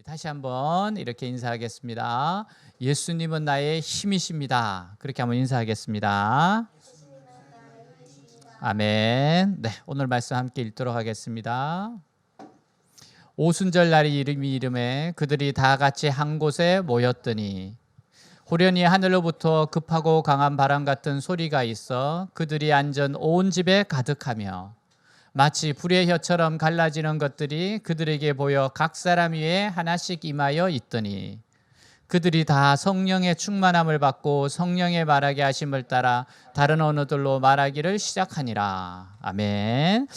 우리 다시 한번 이렇게 인사하겠습니다. 예수님은 나의 힘이십니다. 그렇게 한번 인사하겠습니다. 아멘. 네, 오늘 말씀 함께 읽도록 하겠습니다. 오순절 날이 이름에 그들이 다 같이 한 곳에 모였더니 호련히 하늘로부터 급하고 강한 바람 같은 소리가 있어 그들이 앉은 온 집에 가득하며 마치 불의 혀처럼 갈라지는 것들이 그들에게 보여 각 사람 위에 하나씩 임하여 있더니 그들이 다 성령의 충만함을 받고 성령의 말하게 하심을 따라 다른 언어들로 말하기를 시작하니라. 아멘.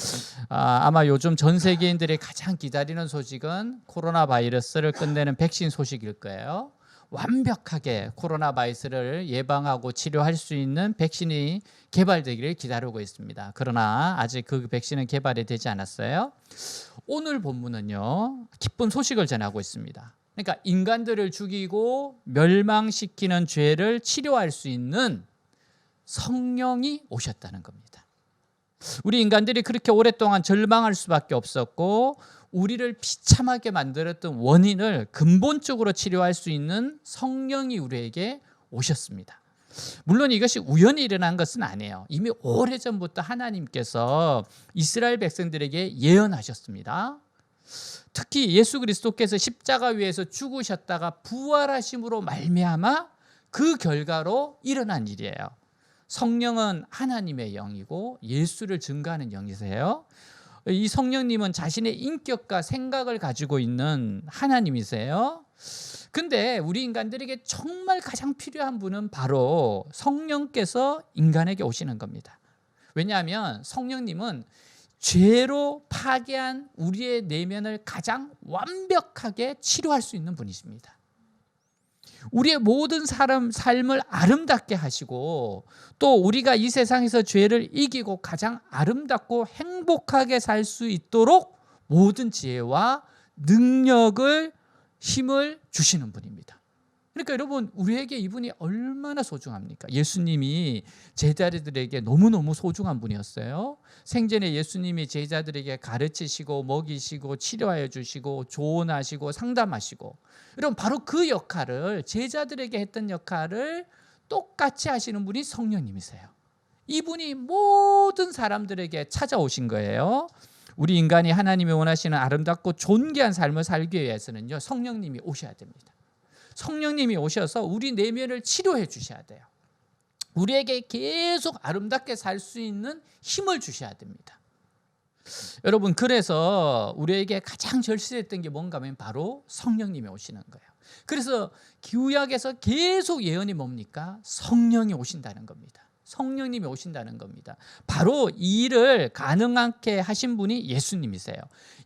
아마 요즘 전 세계인들이 가장 기다리는 소식은 코로나 바이러스를 끝내는 백신 소식일 거예요. 완벽하게 코로나 바이러스를 예방하고 치료할 수 있는 백신이 개발되기를 기다리고 있습니다. 그러나 아직 그 백신은 개발이 되지 않았어요. 오늘 본문은요, 기쁜 소식을 전하고 있습니다. 그러니까 인간들을 죽이고 멸망시키는 죄를 치료할 수 있는 성령이 오셨다는 겁니다. 우리 인간들이 그렇게 오랫동안 절망할 수밖에 없었고 우리를 비참하게 만들었던 원인을 근본적으로 치료할 수 있는 성령이 우리에게 오셨습니다. 물론 이것이 우연히 일어난 것은 아니에요. 이미 오래전부터 하나님께서 이스라엘 백성들에게 예언하셨습니다. 특히 예수 그리스도께서 십자가 위에서 죽으셨다가 부활하심으로 말미암아 그 결과로 일어난 일이에요. 성령은 하나님의 영이고 예수를 증거하는 영이세요. 이 성령님은 자신의 인격과 생각을 가지고 있는 하나님이세요. 근데 우리 인간들에게 정말 가장 필요한 분은 바로 성령께서 인간에게 오시는 겁니다. 왜냐하면 성령님은 죄로 파괴한 우리의 내면을 가장 완벽하게 치료할 수 있는 분이십니다. 우리의 모든 삶을 아름답게 하시고 또 우리가 이 세상에서 죄를 이기고 가장 아름답고 행복하게 살 수 있도록 모든 지혜와 능력을 힘을 주시는 분입니다. 그러니까 여러분 우리에게 이분이 얼마나 소중합니까? 예수님이 제자들에게 너무너무 소중한 분이었어요. 생전에 예수님이 제자들에게 가르치시고 먹이시고 치료하여 주시고 조언하시고 상담하시고 여러분 바로 그 역할을 제자들에게 했던 역할을 똑같이 하시는 분이 성령님이세요. 이분이 모든 사람들에게 찾아오신 거예요. 우리 인간이 하나님이 원하시는 아름답고 존귀한 삶을 살기 위해서는요 성령님이 오셔야 됩니다. 성령님이 오셔서 우리 내면을 치료해 주셔야 돼요. 우리에게 계속 아름답게 살 수 있는 힘을 주셔야 됩니다. 여러분 그래서 우리에게 가장 절실했던 게 뭔가 하면 바로 성령님이 오시는 거예요. 그래서 구약에서 계속 예언이 뭡니까? 성령이 오신다는 겁니다. 성령님이 오신다는 겁니다. 바로 이 일을 가능하게 하신 분이 예수님이세요.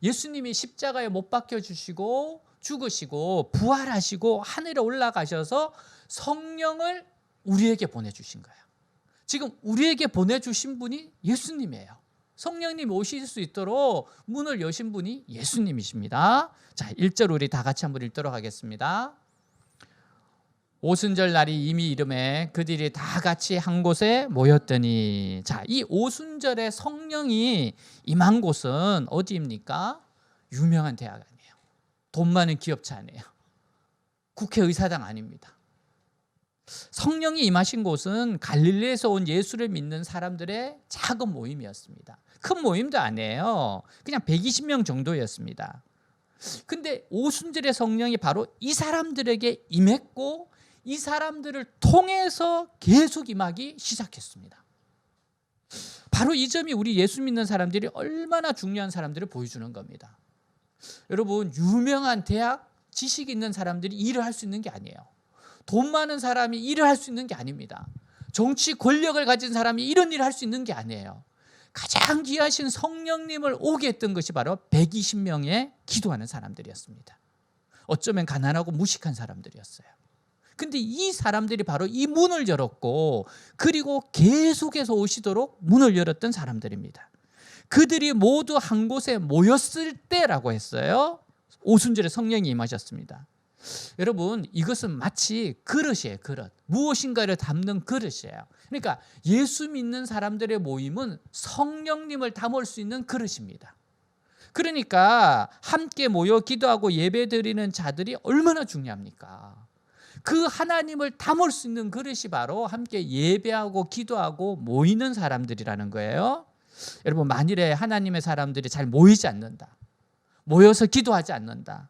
예수님이 십자가에 못 박혀 주시고 죽으시고 부활하시고 하늘에 올라가셔서 성령을 우리에게 보내주신 거예요. 지금 우리에게 보내주신 분이 예수님이에요. 성령님이 오실 수 있도록 문을 여신 분이 예수님이십니다. 자, 1절 우리 다 같이 한번 읽도록 하겠습니다. 오순절 날이 이미 이름에 그들이 다 같이 한 곳에 모였더니 자, 이 오순절에 성령이 임한 곳은 어디입니까? 유명한 대학 아니에요. 돈 많은 기업체 아니에요. 국회의사당 아닙니다. 성령이 임하신 곳은 갈릴리에서 온 예수를 믿는 사람들의 작은 모임이었습니다. 큰 모임도 아니에요. 그냥 120명 정도였습니다. 근데 오순절의 성령이 바로 이 사람들에게 임했고 이 사람들을 통해서 계속 임하기 시작했습니다. 바로 이 점이 우리 예수 믿는 사람들이 얼마나 중요한 사람들을 보여주는 겁니다. 여러분 유명한 대학 지식 있는 사람들이 일을 할 수 있는 게 아니에요. 돈 많은 사람이 일을 할 수 있는 게 아닙니다. 정치 권력을 가진 사람이 이런 일을 할 수 있는 게 아니에요. 가장 귀하신 성령님을 오게 했던 것이 바로 120명의 기도하는 사람들이었습니다. 어쩌면 가난하고 무식한 사람들이었어요. 근데 이 사람들이 바로 이 문을 열었고 그리고 계속해서 오시도록 문을 열었던 사람들입니다. 그들이 모두 한 곳에 모였을 때라고 했어요. 오순절에 성령이 임하셨습니다. 여러분 이것은 마치 그릇이에요. 그릇. 무엇인가를 담는 그릇이에요. 그러니까 예수 믿는 사람들의 모임은 성령님을 담을 수 있는 그릇입니다. 그러니까 함께 모여 기도하고 예배드리는 자들이 얼마나 중요합니까? 그 하나님을 담을 수 있는 그릇이 바로 함께 예배하고 기도하고 모이는 사람들이라는 거예요. 여러분, 만일에 하나님의 사람들이 잘 모이지 않는다, 모여서 기도하지 않는다,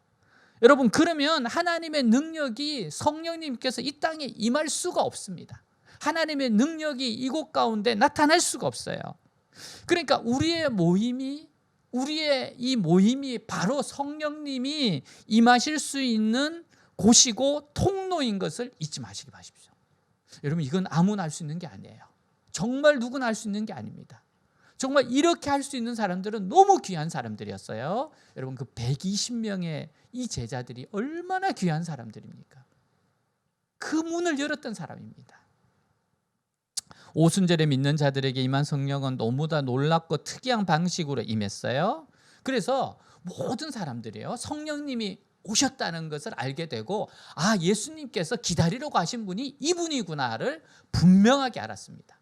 여러분, 그러면 하나님의 능력이, 성령님께서 이 땅에 임할 수가 없습니다. 하나님의 능력이 이곳 가운데 나타날 수가 없어요. 그러니까 우리의 이 모임이 바로 성령님이 임하실 수 있는 곳이고 통로인 것을 잊지 마시기 바십시오. 여러분, 이건 아무나 할 수 있는 게 아니에요. 정말 누구나 할 수 있는 게 아닙니다. 정말 이렇게 할 수 있는 사람들은 너무 귀한 사람들이었어요. 여러분, 그 120명의 이 제자들이 얼마나 귀한 사람들입니까? 그 문을 열었던 사람입니다. 오순절에 믿는 자들에게 임한 성령은 너무나 놀랍고 특이한 방식으로 임했어요. 그래서 모든 사람들이요, 성령님이 오셨다는 것을 알게 되고, 아, 예수님께서 기다리려고 하신 분이 이분이구나를 분명하게 알았습니다.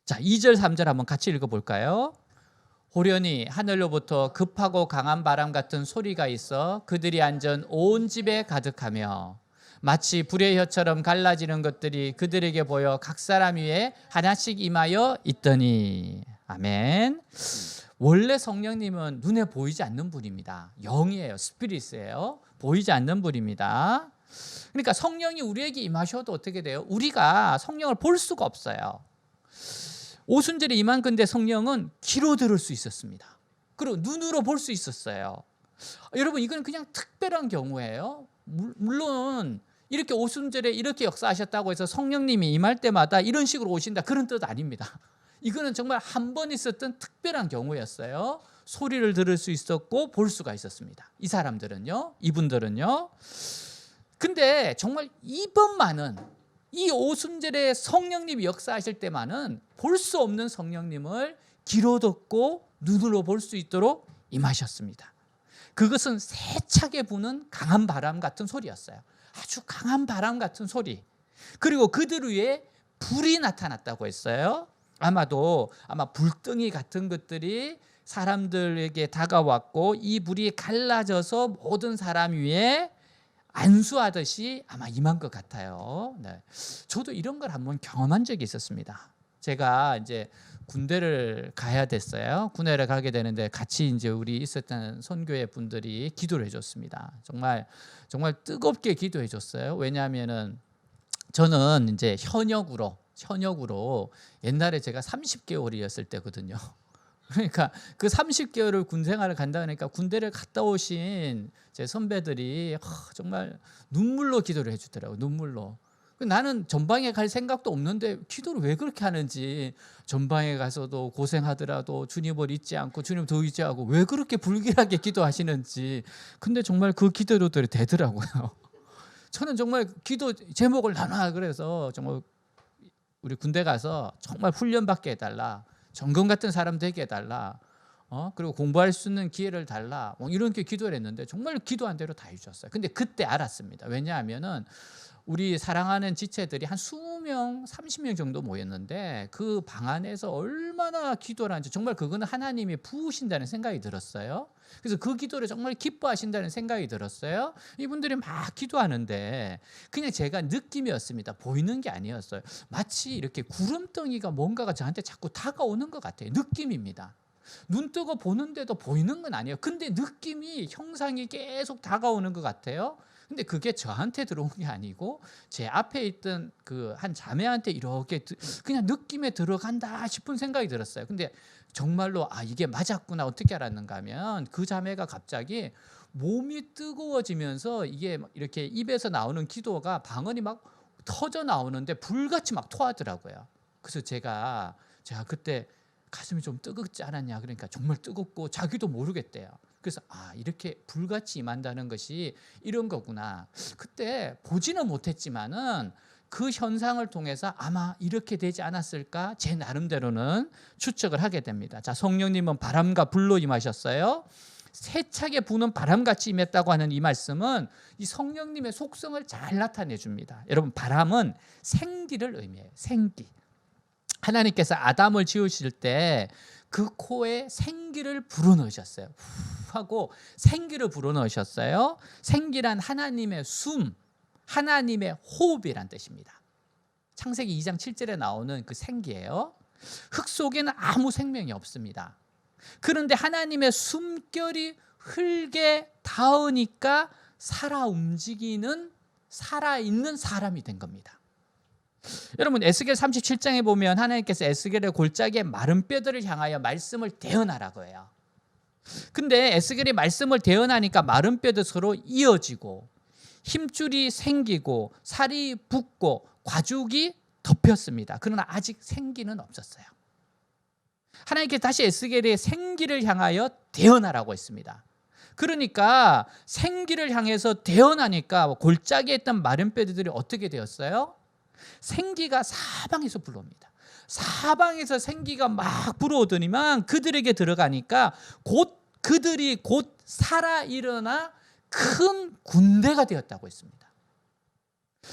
자, 2절 3절 한번 같이 읽어볼까요? 호련히 하늘로부터 급하고 강한 바람 같은 소리가 있어 그들이 앉은 온 집에 가득하며 마치 불의 혀처럼 갈라지는 것들이 그들에게 보여 각 사람 위에 하나씩 임하여 있더니. 아멘. 원래 성령님은 눈에 보이지 않는 분입니다. 영이에요. 스피릿이에요. 보이지 않는 분입니다. 그러니까 성령이 우리에게 임하셔도 어떻게 돼요? 우리가 성령을 볼 수가 없어요. 오순절에 임한 근데 성령은 귀로 들을 수 있었습니다. 그리고 눈으로 볼 수 있었어요. 여러분, 이건 그냥 특별한 경우예요. 물론 이렇게 오순절에 이렇게 역사하셨다고 해서 성령님이 임할 때마다 이런 식으로 오신다, 그런 뜻 아닙니다. 이거는 정말 한 번 있었던 특별한 경우였어요. 소리를 들을 수 있었고 볼 수가 있었습니다. 이 사람들은요, 이분들은요. 근데 정말 이번만은, 이 오순절에 성령님이 역사하실 때만은 볼 수 없는 성령님을 귀로 듣고 눈으로 볼 수 있도록 임하셨습니다. 그것은 세차게 부는 강한 바람 같은 소리였어요. 아주 강한 바람 같은 소리. 그리고 그들 위에 불이 나타났다고 했어요. 아마 불덩이 같은 것들이 사람들에게 다가왔고 이 불이 갈라져서 모든 사람 위에 안수하듯이 아마 임한 것 같아요. 네. 저도 이런 걸 한번 경험한 적이 있었습니다. 제가 이제 군대를 가야 됐어요. 군대를 가게 되는데 같이 이제 우리 있었던 선교회 분들이 기도를 해줬습니다. 정말 뜨겁게 기도해 줬어요. 왜냐하면은 저는 이제 현역으로 옛날에 제가 30개월이었을 때거든요. 그러니까 그 30개월을 군 생활을 간다 그러니까 군대를 갔다 오신 제 선배들이 정말 눈물로 기도를 해주더라고요. 눈물로. 나는 전방에 갈 생각도 없는데 기도를 왜 그렇게 하는지, 전방에 가서도 고생하더라도 주님을 잊지 않고 주님 더 의지하고 왜 그렇게 불길하게 기도하시는지. 근데 정말 그 기도들이 되더라고요. 저는 정말 기도 제목을 나눠, 그래서 정말 우리 군대 가서 정말 훈련받게 해달라, 정금 같은 사람 되게 해달라, 그리고 공부할 수 있는 기회를 달라, 이렇게 기도를 했는데 정말 기도한 대로 다 해주셨어요. 근데 그때 알았습니다. 왜냐하면은 우리 사랑하는 지체들이 한 20명, 30명 정도 모였는데 그 방 안에서 얼마나 기도를 하는지, 정말 그거는 하나님이 부으신다는 생각이 들었어요. 그래서 그 기도를 정말 기뻐하신다는 생각이 들었어요. 이분들이 막 기도하는데 그냥 제가 느낌이었습니다. 보이는 게 아니었어요. 마치 이렇게 구름덩이가 뭔가가 저한테 자꾸 다가오는 것 같아요. 느낌입니다. 눈 뜨고 보는데도 보이는 건 아니에요. 근데 느낌이, 형상이 계속 다가오는 것 같아요. 근데 그게 저한테 들어온 게 아니고 제 앞에 있던 그 한 자매한테 이렇게 그냥 느낌에 들어간다 싶은 생각이 들었어요. 근데 정말로 이게 맞았구나. 어떻게 알았는가 하면 그 자매가 갑자기 몸이 뜨거워지면서 이게 이렇게 입에서 나오는 기도가 방언이 막 터져 나오는데 불같이 막 토하더라고요. 그래서 제가 그때 가슴이 좀 뜨겁지 않았냐, 그러니까 정말 뜨겁고 자기도 모르겠대요. 그래서 이렇게 불같이 임한다는 것이 이런 거구나. 그때 보지는 못했지만은 그 현상을 통해서 아마 이렇게 되지 않았을까, 제 나름대로는 추측을 하게 됩니다. 자, 성령님은 바람과 불로 임하셨어요. 세차게 부는 바람같이 임했다고 하는 이 말씀은 이 성령님의 속성을 잘 나타내 줍니다. 여러분, 바람은 생기를 의미해요. 생기. 하나님께서 아담을 지으실 때 그 코에 생기를 불어넣으셨어요. 후 하고 생기를 불어넣으셨어요. 생기란 하나님의 숨, 하나님의 호흡이란 뜻입니다. 창세기 2장 7절에 나오는 그 생기예요. 흙 속에는 아무 생명이 없습니다. 그런데 하나님의 숨결이 흙에 닿으니까 살아있는 사람이 된 겁니다. 여러분 에스겔 37장에 보면 하나님께서 에스겔의 골짜기에 마른 뼈들을 향하여 말씀을 대언하라고 해요. 근데 에스겔이 말씀을 대언하니까 마른 뼈도 서로 이어지고 힘줄이 생기고 살이 붙고 과죽이 덮였습니다. 그러나 아직 생기는 없었어요. 하나님께서 다시 에스겔의 생기를 향하여 대언하라고 했습니다. 그러니까 생기를 향해서 대언하니까 골짜기에 있던 마른 뼈들이 어떻게 되었어요? 생기가 사방에서 불어옵니다. 사방에서 생기가 막 불어오더니만 그들에게 들어가니까 그들이 곧 살아 일어나 큰 군대가 되었다고 했습니다.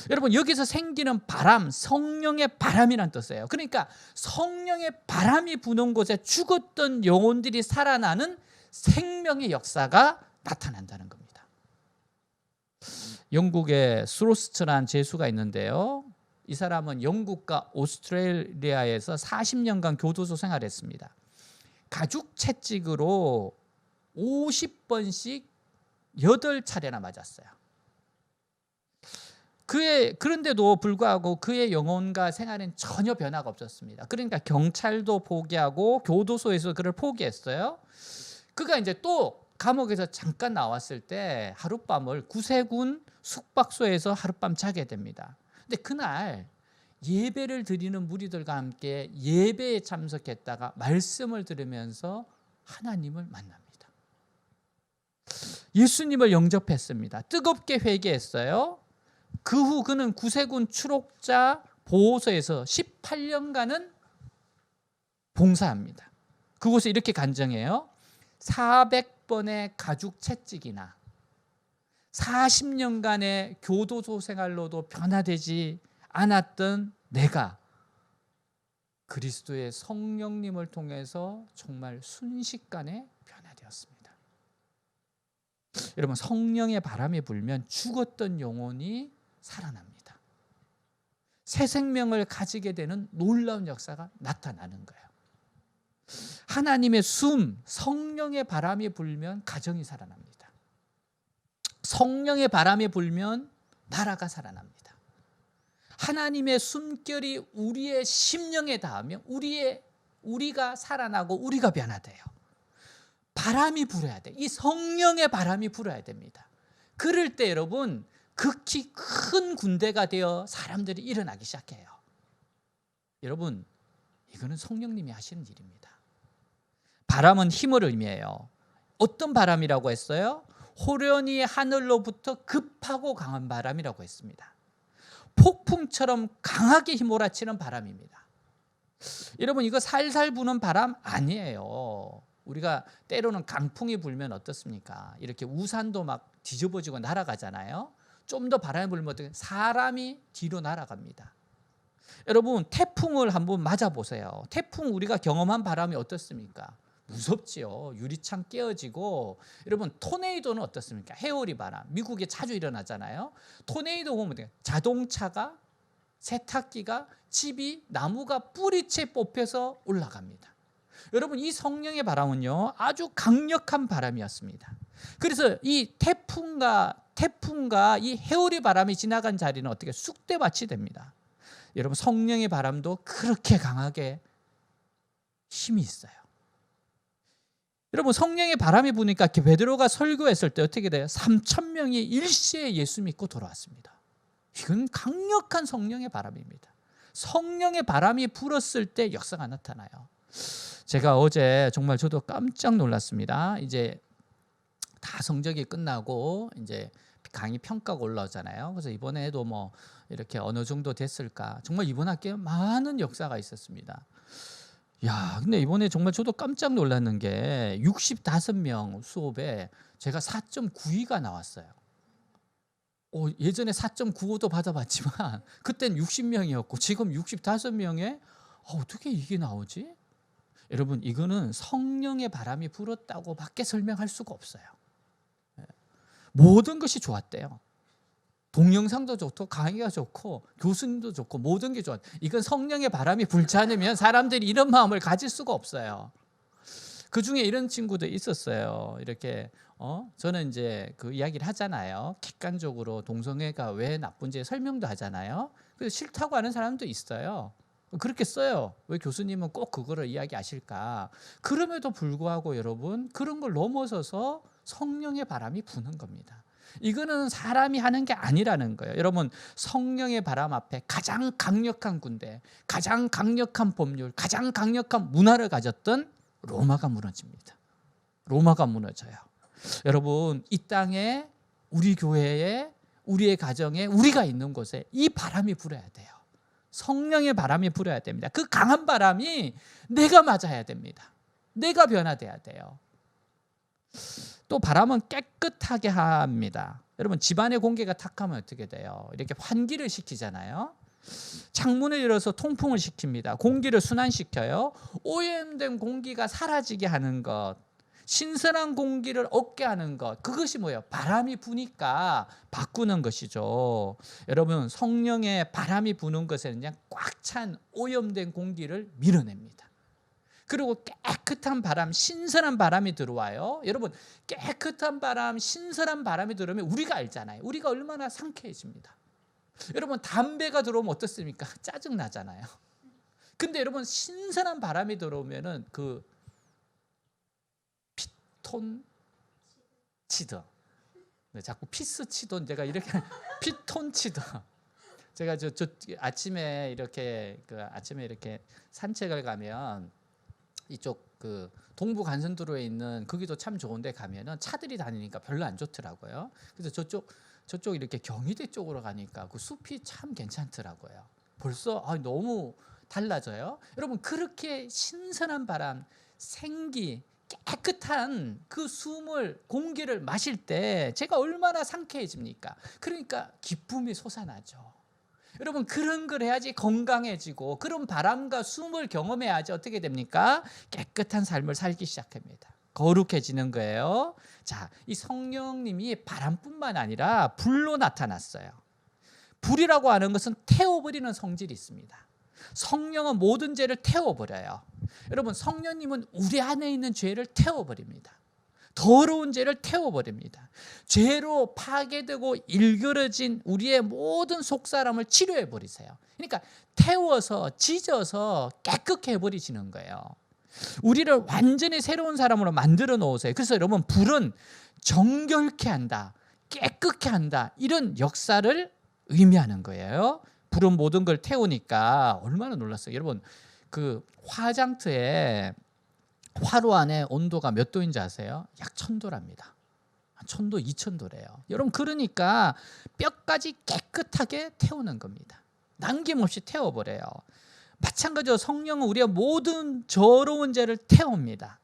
여러분 여기서 생기는 바람, 성령의 바람이란 뜻이에요. 그러니까 성령의 바람이 부는 곳에 죽었던 영혼들이 살아나는 생명의 역사가 나타난다는 겁니다. 영국의 스로스트라는 제수가 있는데요. 이 사람은 영국과 오스트레일리아에서 40년간 교도소 생활했습니다. 가죽 채찍으로 50번씩 8차례나 맞았어요. 그런데도 불구하고 그의 영혼과 생활엔 전혀 변화가 없었습니다. 그러니까 경찰도 포기하고 교도소에서 그를 포기했어요. 그가 이제 또 감옥에서 잠깐 나왔을 때 하룻밤을 구세군 숙박소에서 하룻밤 자게 됩니다. 근데 그날 예배를 드리는 무리들과 함께 예배에 참석했다가 말씀을 들으면서 하나님을 만납니다. 예수님을 영접했습니다. 뜨겁게 회개했어요. 그 후 그는 구세군 추록자 보호소에서 18년간은 봉사합니다. 그곳에 이렇게 간증해요. 400번의 가죽 채찍이나 40년간의 교도소 생활로도 변화되지 않았던 내가 그리스도의 성령님을 통해서 정말 순식간에 변화되었습니다. 여러분 성령의 바람이 불면 죽었던 영혼이 살아납니다. 새 생명을 가지게 되는 놀라운 역사가 나타나는 거예요. 하나님의 숨, 성령의 바람이 불면 가정이 살아납니다. 성령의 바람이 불면 나라가 살아납니다. 하나님의 숨결이 우리의 심령에 닿으면 우리가 살아나고 우리가 변화돼요. 바람이 불어야 돼. 이 성령의 바람이 불어야 됩니다. 그럴 때 여러분 극히 큰 군대가 되어 사람들이 일어나기 시작해요. 여러분 이거는 성령님이 하시는 일입니다. 바람은 힘을 의미해요. 어떤 바람이라고 했어요? 호련히 하늘로부터 급하고 강한 바람이라고 했습니다. 폭풍처럼 강하게 휘몰아치는 바람입니다. 여러분 이거 살살 부는 바람 아니에요. 우리가 때로는 강풍이 불면 어떻습니까? 이렇게 우산도 막 뒤집어지고 날아가잖아요. 좀 더 바람이 불면 어떻게 사람이 뒤로 날아갑니다. 여러분 태풍을 한번 맞아보세요. 태풍 우리가 경험한 바람이 어떻습니까? 무섭지요. 유리창 깨어지고. 여러분 토네이도는 어떻습니까? 해오리 바람 미국에 자주 일어나잖아요. 토네이도 보면 자동차가 세탁기가 집이 나무가 뿌리채 뽑혀서 올라갑니다. 여러분 이 성령의 바람은요 아주 강력한 바람이었습니다. 그래서 이 태풍과 이 해오리 바람이 지나간 자리는 어떻게 쑥대밭이 됩니다. 여러분 성령의 바람도 그렇게 강하게 힘이 있어요. 여러분 성령의 바람이 부니까 베드로가 설교했을 때 어떻게 돼요? 3,000명이 일시에 예수 믿고 돌아왔습니다. 이건 강력한 성령의 바람입니다. 성령의 바람이 불었을 때 역사가 나타나요. 제가 어제 정말 저도 깜짝 놀랐습니다. 이제 다 성적이 끝나고 이제 강의 평가가 올라오잖아요. 그래서 이번에도 뭐 이렇게 어느 정도 됐을까? 정말 이번 학기에 많은 역사가 있었습니다. 야, 근데 이번에 정말 저도 깜짝 놀랐는 게 65명 수업에 제가 4.92가 나왔어요. 예전에 4.95도 받아봤지만 그땐 60명이었고 지금 65명에 어떻게 이게 나오지? 여러분 이거는 성령의 바람이 불었다고 밖에 설명할 수가 없어요. 모든 것이 좋았대요. 동영상도 좋고 강의가 좋고 교수님도 좋고 모든 게 좋았. 이건 성령의 바람이 불지 않으면 사람들이 이런 마음을 가질 수가 없어요. 그 중에 이런 친구도 있었어요. 이렇게 저는 이제 그 이야기를 하잖아요. 객관적으로 동성애가 왜 나쁜지 설명도 하잖아요. 그래서 싫다고 하는 사람도 있어요. 그렇게 써요. 왜 교수님은 꼭 그거를 이야기하실까? 그럼에도 불구하고 여러분 그런 걸 넘어서서 성령의 바람이 부는 겁니다. 이거는 사람이 하는 게 아니라는 거예요. 여러분 성령의 바람 앞에 가장 강력한 군대, 가장 강력한 법률, 가장 강력한 문화를 가졌던 로마가 무너집니다. 로마가 무너져요. 여러분 이 땅에 우리 교회에 우리의 가정에 우리가 있는 곳에 이 바람이 불어야 돼요. 성령의 바람이 불어야 됩니다. 그 강한 바람이 내가 맞아야 됩니다. 내가 변화돼야 돼요. 또 바람은 깨끗하게 합니다. 여러분 집안의 공기가 탁하면 어떻게 돼요? 이렇게 환기를 시키잖아요. 창문을 열어서 통풍을 시킵니다. 공기를 순환시켜요. 오염된 공기가 사라지게 하는 것, 신선한 공기를 얻게 하는 것, 그것이 뭐예요? 바람이 부니까 바꾸는 것이죠. 여러분 성령의 바람이 부는 것에는 그냥 꽉 찬 오염된 공기를 밀어냅니다. 그리고 깨끗한 바람, 신선한 바람이 들어와요. 여러분 깨끗한 바람, 신선한 바람이 들어오면 우리가 알잖아요. 우리가 얼마나 상쾌해집니다. 여러분 담배가 들어오면 어떻습니까? 짜증 나잖아요. 근데 여러분 신선한 바람이 들어오면은 그 피톤치드, 자꾸 피스치돈 제가 이렇게 피톤치드. 제가 저 아침에 이렇게 산책을 가면 이쪽 그 동부 간선도로에 있는 거기도 참 좋은데 가면은 차들이 다니니까 별로 안 좋더라고요. 그래서 저쪽 이렇게 경희대 쪽으로 가니까 그 숲이 참 괜찮더라고요. 벌써 너무 달라져요. 여러분 그렇게 신선한 바람, 생기, 깨끗한 그 숨을 공기를 마실 때 제가 얼마나 상쾌해집니까? 그러니까 기쁨이 솟아나죠. 여러분 그런 걸 해야지 건강해지고 그런 바람과 숨을 경험해야지 어떻게 됩니까? 깨끗한 삶을 살기 시작합니다. 거룩해지는 거예요. 자, 이 성령님이 바람뿐만 아니라 불로 나타났어요. 불이라고 하는 것은 태워버리는 성질이 있습니다. 성령은 모든 죄를 태워버려요. 여러분 성령님은 우리 안에 있는 죄를 태워버립니다. 더러운 죄를 태워버립니다. 죄로 파괴되고 일그러진 우리의 모든 속사람을 치료해버리세요. 그러니까 태워서 찢어서 깨끗게 해버리시는 거예요. 우리를 완전히 새로운 사람으로 만들어 놓으세요. 그래서 여러분 불은 정결케 한다, 깨끗게 한다, 이런 역사를 의미하는 거예요. 불은 모든 걸 태우니까 얼마나 놀랐어요. 여러분 그 화장터에 화로 안에 온도가 몇 도인지 아세요? 약 1000도랍니다. 1000도, 2000도래요. 여러분 그러니까 뼈까지 깨끗하게 태우는 겁니다. 남김없이 태워버려요. 마찬가지로 성령은 우리의 모든 더러운 죄를 태웁니다.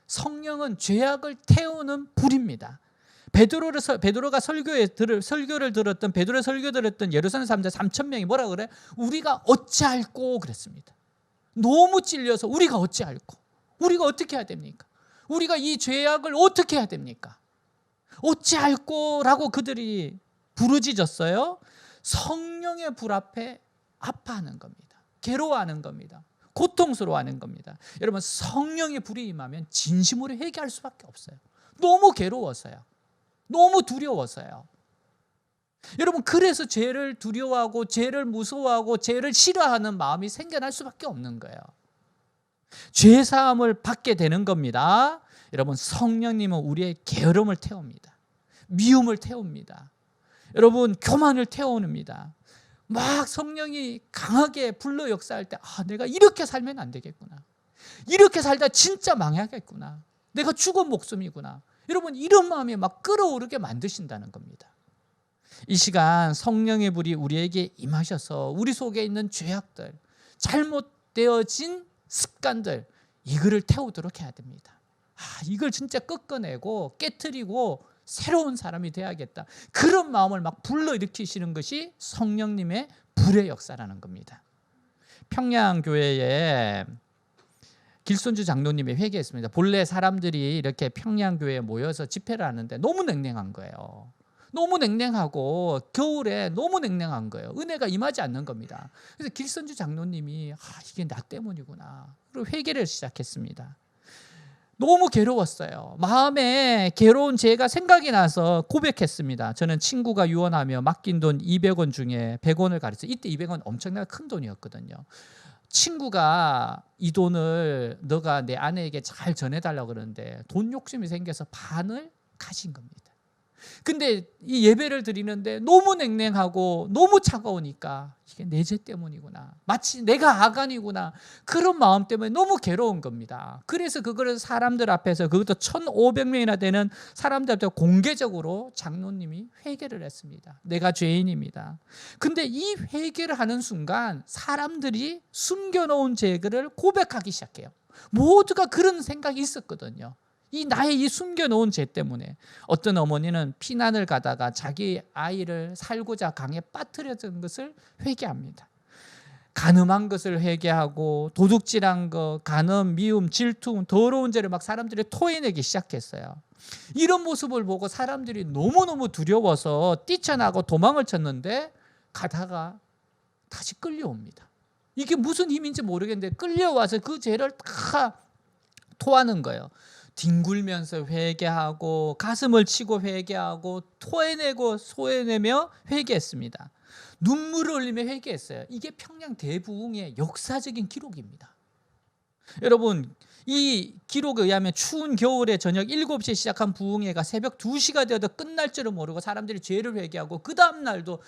성령은 죄악을 태우는 불입니다. 베드로가 설교를 들었던 베드로의 설교 들었던 예루살렘 사람들 3000명이 뭐라 그래? 우리가 어찌할꼬 그랬습니다. 너무 찔려서 우리가 어찌할꼬? 우리가 어떻게 해야 됩니까? 우리가 이 죄악을 어떻게 해야 됩니까? 어찌할꼬라고 그들이 부르짖었어요. 성령의 불 앞에 아파하는 겁니다. 괴로워하는 겁니다. 고통스러워하는 겁니다. 여러분 성령의 불이 임하면 진심으로 회개할 수밖에 없어요. 너무 괴로워서요. 너무 두려워서요. 여러분 그래서 죄를 두려워하고 죄를 무서워하고 죄를 싫어하는 마음이 생겨날 수밖에 없는 거예요. 죄 사함을 받게 되는 겁니다. 여러분 성령님은 우리의 게으름을 태웁니다. 미움을 태웁니다. 여러분 교만을 태웁니다. 막 성령이 강하게 불러 역사할 때 내가 이렇게 살면 안 되겠구나. 이렇게 살다 진짜 망하겠구나. 내가 죽은 목숨이구나. 여러분 이런 마음이 막 끌어오르게 만드신다는 겁니다. 이 시간 성령의 불이 우리에게 임하셔서 우리 속에 있는 죄악들, 잘못되어진 습관들, 이거를 태우도록 해야 됩니다. 이걸 진짜 꺾어내고 깨트리고 새로운 사람이 돼야겠다. 그런 마음을 막 불러일으키시는 것이 성령님의 불의 역사라는 겁니다. 평양교회에 길손주 장로님이 회개했습니다. 본래 사람들이 이렇게 평양교회에 모여서 집회를 하는데 너무 냉랭한 거예요. 너무 냉랭하고 겨울에 너무 냉랭한 거예요. 은혜가 임하지 않는 겁니다. 그래서 길손주 장로님이 이게 나 때문이구나. 그리고 회개를 시작했습니다. 너무 괴로웠어요. 마음에 괴로운 제가 생각이 나서 고백했습니다. 저는 친구가 유언하며 맡긴 돈 200원 중에 100원을 가르쳐. 이때 200원 엄청나게 큰 돈이었거든요. 친구가 이 돈을 너가 내 아내에게 잘 전해달라고 그러는데 돈 욕심이 생겨서 반을 가진 겁니다. 근데 이 예배를 드리는데 너무 냉랭하고 너무 차가우니까 이게 내 죄 때문이구나. 마치 내가 아간이구나. 그런 마음 때문에 너무 괴로운 겁니다. 그래서 그거를 사람들 앞에서, 그것도 1,500명이나 되는 사람들 앞에서 공개적으로 장로님이 회개를 했습니다. 내가 죄인입니다. 근데 이 회개를 하는 순간 사람들이 숨겨놓은 죄를 고백하기 시작해요. 모두가 그런 생각이 있었거든요. 이 나의 이 숨겨놓은 죄 때문에. 어떤 어머니는 피난을 가다가 자기 아이를 살고자 강에 빠뜨려진 것을 회개합니다. 간음한 것을 회개하고 도둑질한 것, 간음, 미움, 질투, 더러운 죄를 막 사람들이 토해내기 시작했어요. 이런 모습을 보고 사람들이 너무너무 두려워서 뛰쳐나고 도망을 쳤는데 가다가 다시 끌려옵니다. 이게 무슨 힘인지 모르겠는데 끌려와서 그 죄를 다 토하는 거예요. 뒹굴면서 회개하고 가슴을 치고 회개하고 토해내고 소해내며 회개했습니다. 눈물을 흘리며 회개했어요. 이게 평양 대부흥의 역사적인 기록입니다. 여러분, 이 기록에 의하면 추운 겨울에 저녁 7시에 시작한 부흥회가 새벽 2시가 되어도 끝날 줄을 모르고 사람들이 죄를 회개하고 그 다음 날도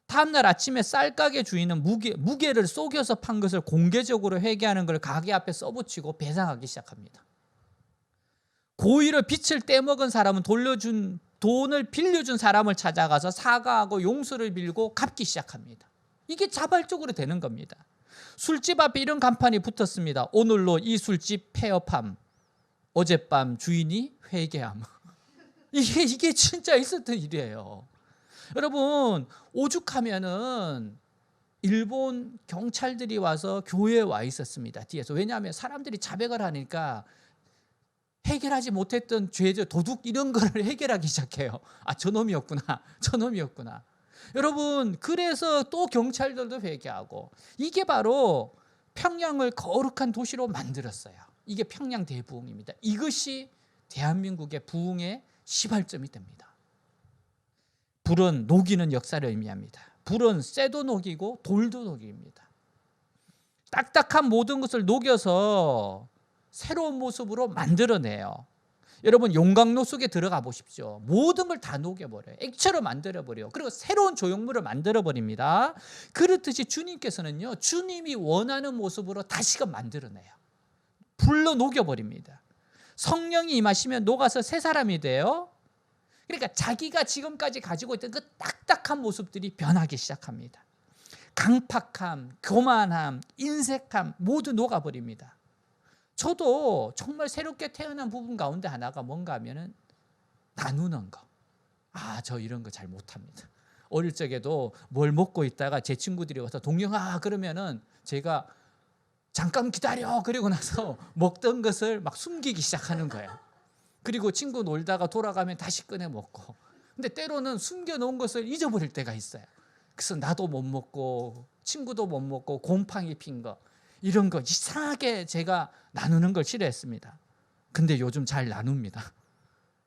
다음날 아침에 쌀가게 주인은 무게를 속여서 판 것을 공개적으로 회개하는 걸 가게 앞에 써붙이고 배상하기 시작합니다. 고의로 빚을 떼먹은 사람은 돈을 빌려준 사람을 찾아가서 사과하고 용서를 빌고 갚기 시작합니다. 이게 자발적으로 되는 겁니다. 술집 앞에 이런 간판이 붙었습니다. 오늘로 이 술집 폐업함. 어젯밤 주인이 회개함. 이게 진짜 있었던 일이에요. 여러분, 오죽하면은 일본 경찰들이 와서 교회에 와 있었습니다. 뒤에서. 왜냐하면 사람들이 자백을 하니까 해결하지 못했던 죄, 도둑 이런 거를 해결하기 시작해요. 저놈이었구나. 여러분, 그래서 또 경찰들도 회개하고, 이게 바로 평양을 거룩한 도시로 만들었어요. 이게 평양 대부흥입니다. 이것이 대한민국의 부흥의 시발점이 됩니다. 불은 녹이는 역사를 의미합니다. 불은 쇠도 녹이고 돌도 녹입니다. 딱딱한 모든 것을 녹여서 새로운 모습으로 만들어내요. 여러분, 용광로 속에 들어가 보십시오. 모든 걸 다 녹여버려요. 액체로 만들어버려요. 그리고 새로운 조형물을 만들어버립니다. 그렇듯이 주님께서는요, 주님이 원하는 모습으로 다시금 만들어내요. 불로 녹여버립니다. 성령이 임하시면 녹아서 새 사람이 돼요. 그러니까 자기가 지금까지 가지고 있던 그 딱딱한 모습들이 변하기 시작합니다. 강팍함, 교만함, 인색함 모두 녹아버립니다. 저도 정말 새롭게 태어난 부분 가운데 하나가 뭔가 하면은 나누는 거. 저 이런 거 잘 못합니다. 어릴 적에도 뭘 먹고 있다가 제 친구들이 와서 동영아 그러면은 제가 잠깐 기다려 그리고 나서 먹던 것을 막 숨기기 시작하는 거예요. 그리고 친구 놀다가 돌아가면 다시 꺼내 먹고. 근데 때로는 숨겨놓은 것을 잊어버릴 때가 있어요. 그래서 나도 못 먹고 친구도 못 먹고 곰팡이 핀 거 이런 거 이상하게 제가 나누는 걸 싫어했습니다. 근데 요즘 잘 나눕니다.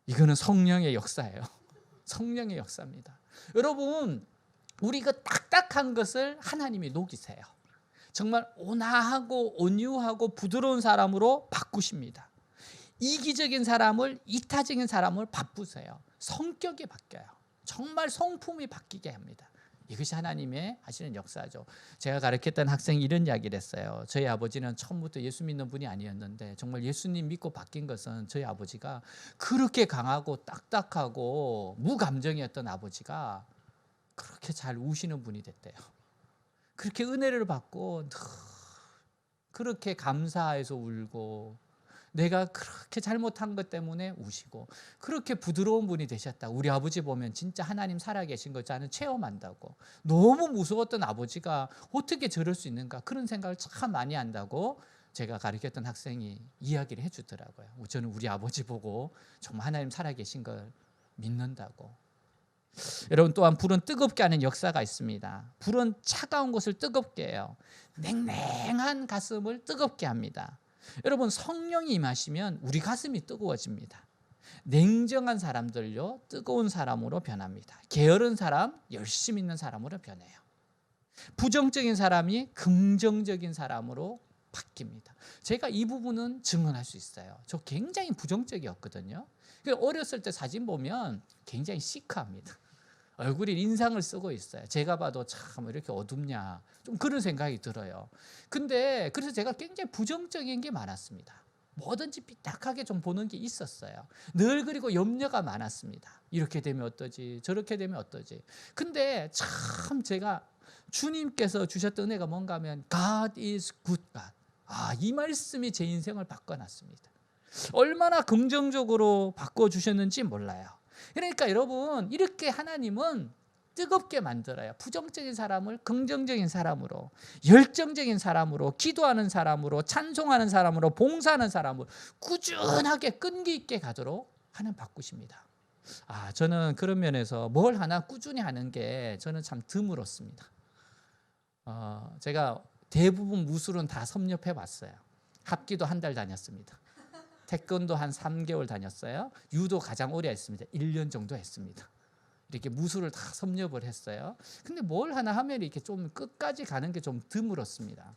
이거는 성령의 역사예요. 성령의 역사입니다. 여러분, 우리 그 딱딱한 것을 하나님이 녹이세요. 정말 온화하고 온유하고 부드러운 사람으로 바꾸십니다. 이기적인 사람을 이타적인 사람을 바꾸세요. 성격이 바뀌어요. 정말 성품이 바뀌게 합니다. 이것이 하나님의 하시는 역사죠. 제가 가르쳤던 학생이 이런 이야기를 했어요. 저희 아버지는 처음부터 예수 믿는 분이 아니었는데 정말 예수님 믿고 바뀐 것은 저희 아버지가 그렇게 강하고 딱딱하고 무감정이었던 아버지가 그렇게 잘 우시는 분이 됐대요. 그렇게 은혜를 받고 그렇게 감사해서 울고 내가 그렇게 잘못한 것 때문에 우시고 그렇게 부드러운 분이 되셨다. 우리 아버지 보면 진짜 하나님 살아계신 걸 저는 체험한다고. 너무 무서웠던 아버지가 어떻게 저럴 수 있는가 그런 생각을 참 많이 한다고 제가 가르쳤던 학생이 이야기를 해주더라고요. 저는 우리 아버지 보고 정말 하나님 살아계신 걸 믿는다고. 여러분 또한 불은 뜨겁게 하는 역사가 있습니다. 불은 차가운 것을 뜨겁게 해요. 냉랭한 가슴을 뜨겁게 합니다. 여러분 성령이 임하시면 우리 가슴이 뜨거워집니다. 냉정한 사람들요 뜨거운 사람으로 변합니다. 게으른 사람 열심 있는 사람으로 변해요. 부정적인 사람이 긍정적인 사람으로 바뀝니다. 제가 이 부분은 증언할 수 있어요. 저 굉장히 부정적이었거든요. 어렸을 때 사진 보면 굉장히 시크합니다. 얼굴에 인상을 쓰고 있어요. 제가 봐도 참 이렇게 어둡냐 좀 그런 생각이 들어요. 근데 그래서 제가 굉장히 부정적인 게 많았습니다. 뭐든지 삐딱하게 좀 보는 게 있었어요. 늘 그리고 염려가 많았습니다. 이렇게 되면 어떠지 저렇게 되면 어떠지. 근데 참 제가 주님께서 주셨던 은혜가 뭔가 하면 God is good God. 이 말씀이 제 인생을 바꿔놨습니다. 얼마나 긍정적으로 바꿔주셨는지 몰라요. 그러니까 여러분 이렇게 하나님은 뜨겁게 만들어요. 부정적인 사람을 긍정적인 사람으로, 열정적인 사람으로, 기도하는 사람으로, 찬송하는 사람으로, 봉사하는 사람으로 꾸준하게 끈기 있게 가도록 하는 바꾸십니다. 저는 그런 면에서 뭘 하나 꾸준히 하는 게 저는 참 드물었습니다. 제가 대부분 무술은 다 섭렵해 봤어요. 합기도 한 달 다녔습니다. 태권도 한 3개월 다녔어요. 유도 가장 오래 했습니다. 1년 정도 했습니다. 이렇게 무술을 다 섭렵을 했어요. 근데 뭘 하나 하면 이렇게 좀 끝까지 가는 게 좀 드물었습니다.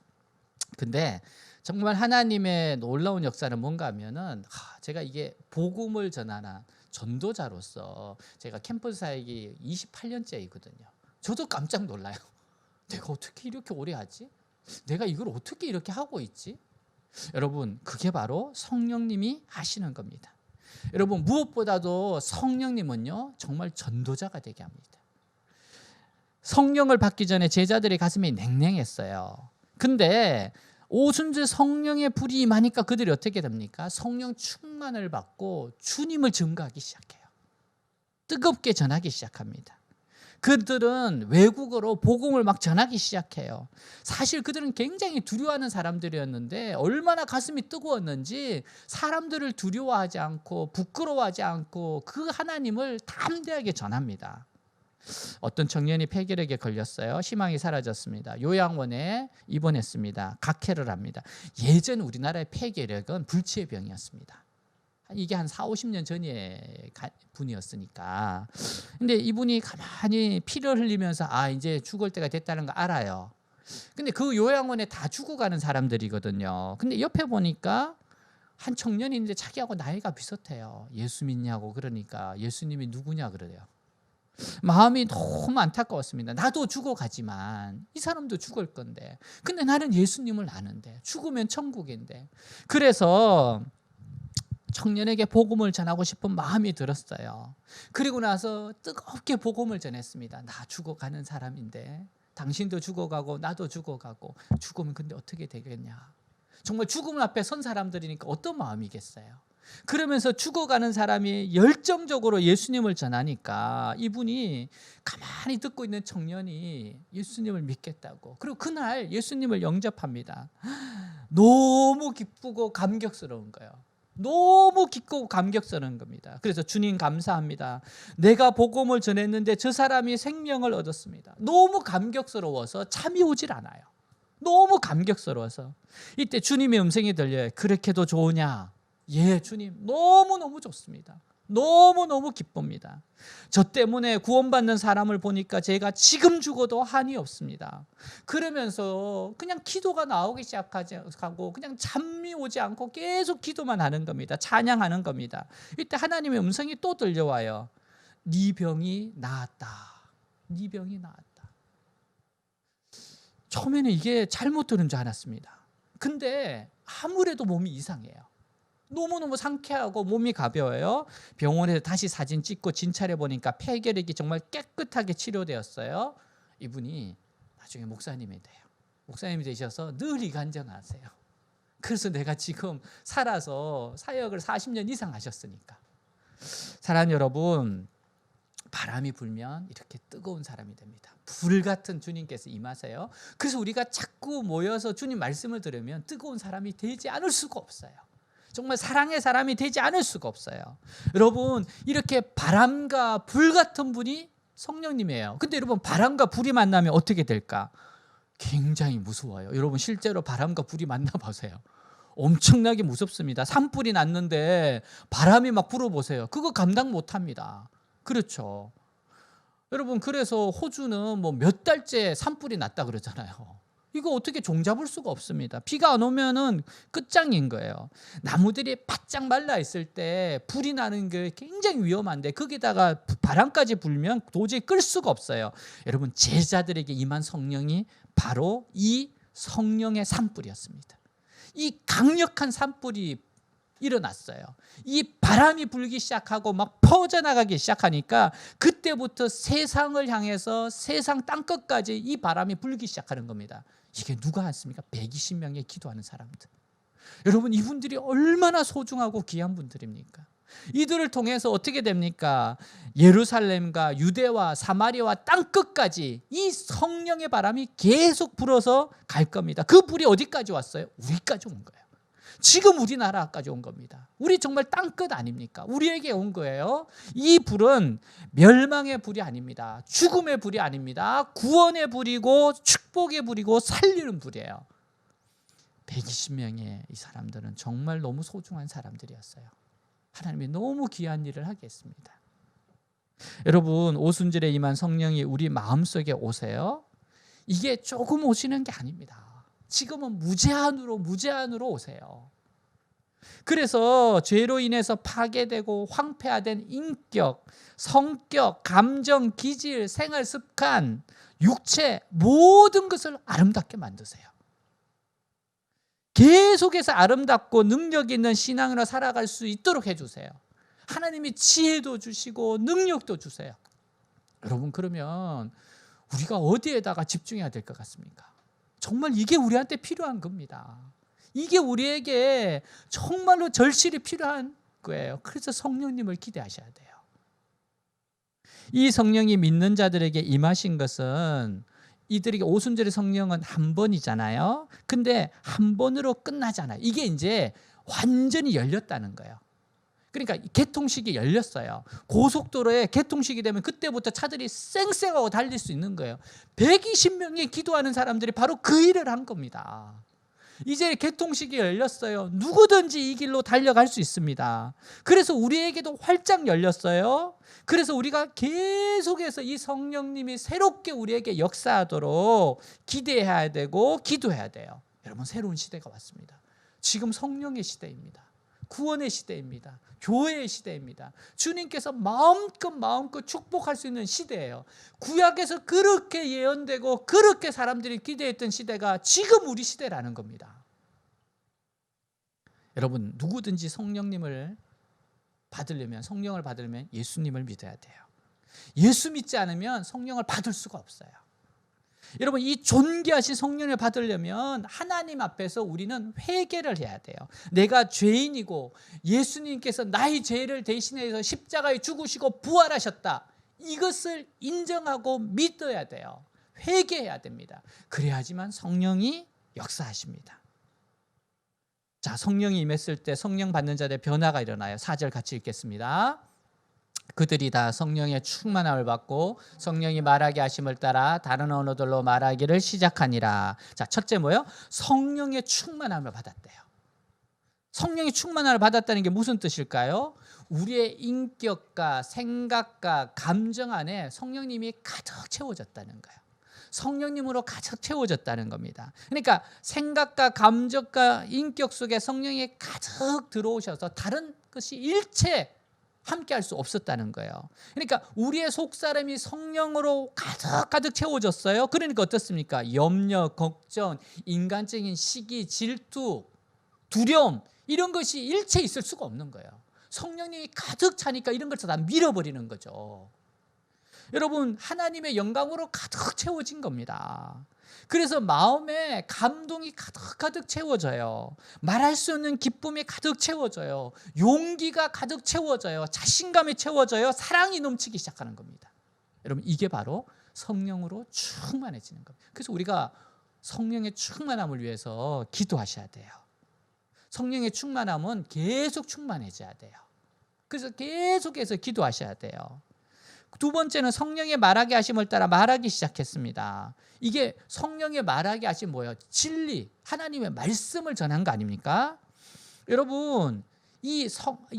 근데 정말 하나님의 놀라운 역사는 뭔가 하면은 제가 이게 복음을 전하는 전도자로서 제가 캠퍼스 사역이 28년째이거든요. 저도 깜짝 놀라요. 내가 어떻게 이렇게 오래 하지? 내가 이걸 어떻게 이렇게 하고 있지? 여러분 그게 바로 성령님이 하시는 겁니다. 여러분 무엇보다도 성령님은요 정말 전도자가 되게 합니다. 성령을 받기 전에 제자들의 가슴이 냉랭했어요. 근데 오순절 성령의 불이 임하니까 그들이 어떻게 됩니까? 성령 충만을 받고 주님을 증거하기 시작해요. 뜨겁게 전하기 시작합니다. 그들은 외국어로 복음을 막 전하기 시작해요. 사실 그들은 굉장히 두려워하는 사람들이었는데 얼마나 가슴이 뜨거웠는지 사람들을 두려워하지 않고 부끄러워하지 않고 그 하나님을 담대하게 전합니다. 어떤 청년이 폐결핵에 걸렸어요. 희망이 사라졌습니다. 요양원에 입원했습니다. 각해를 합니다. 예전 우리나라의 폐결핵은 불치의 병이었습니다. 이게 한 40-50년 전의 분이었으니까. 근데 이분이 가만히 피를 흘리면서 이제 죽을 때가 됐다는 거 알아요. 근데 그 요양원에 다 죽어가는 사람들이거든요. 근데 옆에 보니까 한 청년이 있는데 자기하고 나이가 비슷해요. 예수 믿냐고 그러니까 예수님이 누구냐 그래요. 마음이 너무 안타까웠습니다. 나도 죽어가지만 이 사람도 죽을 건데 근데 나는 예수님을 아는데 죽으면 천국인데. 그래서 청년에게 복음을 전하고 싶은 마음이 들었어요. 그리고 나서 뜨겁게 복음을 전했습니다. 나 죽어가는 사람인데 당신도 죽어가고 나도 죽어가고 죽으면 근데 어떻게 되겠냐. 정말 죽음 앞에 선 사람들이니까 어떤 마음이겠어요. 그러면서 죽어가는 사람이 열정적으로 예수님을 전하니까 이분이 가만히 듣고 있는 청년이 예수님을 믿겠다고. 그리고 그날 예수님을 영접합니다. 너무 기쁘고 감격스러운 거예요. 너무 기쁘고 감격스러운 겁니다. 그래서 주님 감사합니다. 내가 복음을 전했는데 저 사람이 생명을 얻었습니다. 너무 감격스러워서 잠이 오질 않아요. 너무 감격스러워서 이때 주님의 음성이 들려요. 그렇게도 좋으냐? 예, 주님 너무너무 좋습니다. 너무너무 기쁩니다. 저 때문에 구원받는 사람을 보니까 제가 지금 죽어도 한이 없습니다. 그러면서 그냥 기도가 나오기 시작하고 그냥 잠이 오지 않고 계속 기도만 하는 겁니다. 찬양하는 겁니다. 이때 하나님의 음성이 또 들려와요. 네 병이 나았다. 네 병이 나았다. 처음에는 이게 잘못 들은 줄 알았습니다. 근데 아무래도 몸이 이상해요. 너무너무 상쾌하고 몸이 가벼워요. 병원에서 다시 사진 찍고 진찰해 보니까 폐결핵이 정말 깨끗하게 치료되었어요. 이분이 나중에 목사님이 돼요. 목사님이 되셔서 늘 이간증하세요. 그래서 내가 지금 살아서 사역을 40년 이상 하셨으니까. 사랑하는 여러분, 바람이 불면 이렇게 뜨거운 사람이 됩니다. 불 같은 주님께서 임하세요. 그래서 우리가 자꾸 모여서 주님 말씀을 들으면 뜨거운 사람이 되지 않을 수가 없어요. 정말 사랑의 사람이 되지 않을 수가 없어요. 여러분, 이렇게 바람과 불 같은 분이 성령님이에요. 근데 여러분, 바람과 불이 만나면 어떻게 될까? 굉장히 무서워요. 여러분, 실제로 바람과 불이 만나보세요. 엄청나게 무섭습니다. 산불이 났는데 바람이 막 불어보세요. 그거 감당 못합니다. 그렇죠. 여러분, 그래서 호주는 뭐 몇 달째 산불이 났다 그러잖아요. 이거 어떻게 종잡을 수가 없습니다. 비가 안 오면은 끝장인 거예요. 나무들이 바짝 말라 있을 때 불이 나는 게 굉장히 위험한데 거기다가 바람까지 불면 도저히 끌 수가 없어요. 여러분, 제자들에게 임한 성령이 바로 이 성령의 산불이었습니다. 이 강력한 산불이 일어났어요. 이 바람이 불기 시작하고 막 퍼져나가기 시작하니까 그때부터 세상을 향해서 세상 땅끝까지 이 바람이 불기 시작하는 겁니다. 이게 누가 했습니까? 120명의 기도하는 사람들. 여러분, 이분들이 얼마나 소중하고 귀한 분들입니까? 이들을 통해서 어떻게 됩니까? 예루살렘과 유대와 사마리아와 땅끝까지 이 성령의 바람이 계속 불어서 갈 겁니다. 그 불이 어디까지 왔어요? 우리까지 온 거예요. 지금 우리나라까지 온 겁니다. 우리 정말 땅끝 아닙니까? 우리에게 온 거예요. 이 불은 멸망의 불이 아닙니다. 죽음의 불이 아닙니다. 구원의 불이고 축복의 불이고 살리는 불이에요. 120명의 이 사람들은 정말 너무 소중한 사람들이었어요. 하나님이 너무 귀한 일을 하게 했습니다. 여러분, 오순절에 임한 성령이 우리 마음속에 오세요. 이게 조금 오시는 게 아닙니다. 지금은 무제한으로 오세요. 그래서 죄로 인해서 파괴되고 황폐화된 인격, 성격, 감정, 기질, 생활 습관, 육체 모든 것을 아름답게 만드세요. 계속해서 아름답고 능력 있는 신앙으로 살아갈 수 있도록 해주세요. 하나님이 지혜도 주시고 능력도 주세요. 여러분, 그러면 우리가 어디에다가 집중해야 될 것 같습니까? 정말 이게 우리한테 필요한 겁니다. 이게 우리에게 정말로 절실히 필요한 거예요. 그래서 성령님을 기대하셔야 돼요. 이 성령이 믿는 자들에게 임하신 것은 이들에게 오순절의 성령은 한 번이잖아요. 근데 한 번으로 끝나잖아요. 이게 이제 완전히 열렸다는 거예요. 그러니까 개통식이 열렸어요. 고속도로에 개통식이 되면 그때부터 차들이 쌩쌩하고 달릴 수 있는 거예요. 120명이 기도하는 사람들이 바로 그 일을 한 겁니다. 이제 개통식이 열렸어요. 누구든지 이 길로 달려갈 수 있습니다. 그래서 우리에게도 활짝 열렸어요. 그래서 우리가 계속해서 이 성령님이 새롭게 우리에게 역사하도록 기대해야 되고 기도해야 돼요. 여러분, 새로운 시대가 왔습니다. 지금 성령의 시대입니다. 구원의 시대입니다. 교회의 시대입니다. 주님께서 마음껏 축복할 수 있는 시대예요. 구약에서 그렇게 예언되고 그렇게 사람들이 기대했던 시대가 지금 우리 시대라는 겁니다. 여러분, 누구든지 성령을 받으려면 예수님을 믿어야 돼요. 예수 믿지 않으면 성령을 받을 수가 없어요. 여러분, 이 존귀하신 성령을 받으려면 하나님 앞에서 우리는 회개를 해야 돼요. 내가 죄인이고 예수님께서 나의 죄를 대신해서 십자가에 죽으시고 부활하셨다. 이것을 인정하고 믿어야 돼요. 회개해야 됩니다. 그래야지만 성령이 역사하십니다. 자, 성령이 임했을 때 성령 받는 자들의 변화가 일어나요. 4절 같이 읽겠습니다. 그들이 다 성령의 충만함을 받고 성령이 말하게 하심을 따라 다른 언어들로 말하기를 시작하니라. 자, 첫째 뭐예요? 성령의 충만함을 받았대요. 성령의 충만함을 받았다는 게 무슨 뜻일까요? 우리의 인격과 생각과 감정 안에 성령님이 가득 채워졌다는 거예요. 성령님으로 가득 채워졌다는 겁니다. 그러니까 생각과 감정과 인격 속에 성령이 가득 들어오셔서 다른 것이 일체 함께 할 수 없었다는 거예요. 그러니까 우리의 속사람이 성령으로 가득 채워졌어요. 그러니까 어떻습니까? 염려, 걱정, 인간적인 시기, 질투, 두려움 이런 것이 일체 있을 수가 없는 거예요. 성령님이 가득 차니까 이런 것을 다 밀어버리는 거죠. 여러분 하나님의 영광으로 가득 채워진 겁니다. 그래서 마음에 감동이 가득 채워져요. 말할 수 없는 기쁨이 가득 채워져요. 용기가 가득 채워져요. 자신감이 채워져요. 사랑이 넘치기 시작하는 겁니다. 여러분 이게 바로 성령으로 충만해지는 겁니다. 그래서 우리가 성령의 충만함을 위해서 기도하셔야 돼요. 성령의 충만함은 계속 충만해져야 돼요. 그래서 계속해서 기도하셔야 돼요. 두 번째는 성령의 말하게 하심을 따라 말하기 시작했습니다. 이게 성령의 말하게 하심 뭐예요? 진리, 하나님의 말씀을 전한 거 아닙니까? 여러분 이